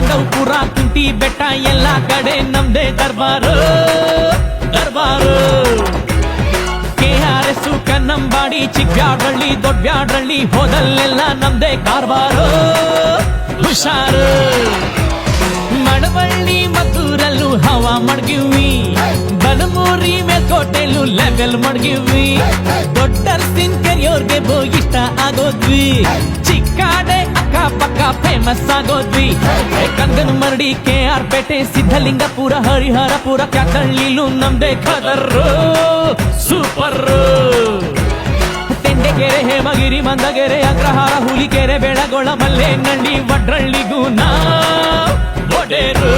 ಪಾಂಡವಪುರ ಕುಂಟಿ ಬೆಟ್ಟ ಎಲ್ಲ ಕಡೆ ನಮ್ದೇ ದರ್ಬಾರು ದರ್ಬಾರು. KRS ಕನ್ನಂಬಾಡಿ ಚಿಕ್ಕಬ್ಯಾಡಳ್ಳಿ ದೊಡ್ಡಬ್ಯಾಡಳ್ಳಿ ಹೋದಲ್ಲೆಲ್ಲ ನಮ್ದೇ ಕಾರ್ಬಾರು ಹುಷಾರು. ಮಳವಳ್ಳಿ ಮದ್ದೂರಲ್ಲೂ ಹವಾ ಮಡ್ಗಿವಿ, ಬಲಮೂರಿ ಮೇಲ್ಕೋಟೆಲ್ಲೂ ಲೆವೆಲ್ ಮಡ್ಗಿವಿ. ದೊಡ್ಡರ್ಸಿನ್ ಕೆರಿಯೋರ್ಗೆ ಇಷ್ಟ ಆಗೋದ್ವಿ, ಚಿಕ್ಕಾಡೆ ಅಕ್ಕಪಕ್ಕ ಫೇಮಸ್ ಆಗೋದ್ವಿ. ಕಂಗನ ಮರಡಿ KR ಪೇಟೆ ಸಿದ್ಧಲಿಂಗಪುರ ಹರಿಹರಪುರ ಕ್ಯಾತಳ್ಳಿಲೂ ನಮ್ದೇ ಖದರ್ರು ಸೂಪರ್. ತೆಂಡೆಗೆರೆ ಹೇಮಗಿರಿ ಮಂದಗೆರೆ ಅಗ್ರಹಾರ ಹುಲಿಕೆರೆ ಬೆಳಗೊಳ ಮಲ್ಲೇನಹಳ್ಳಿ ವಡ್ರಳ್ಳಿಗೂ ನಾ ಒಡೆರು.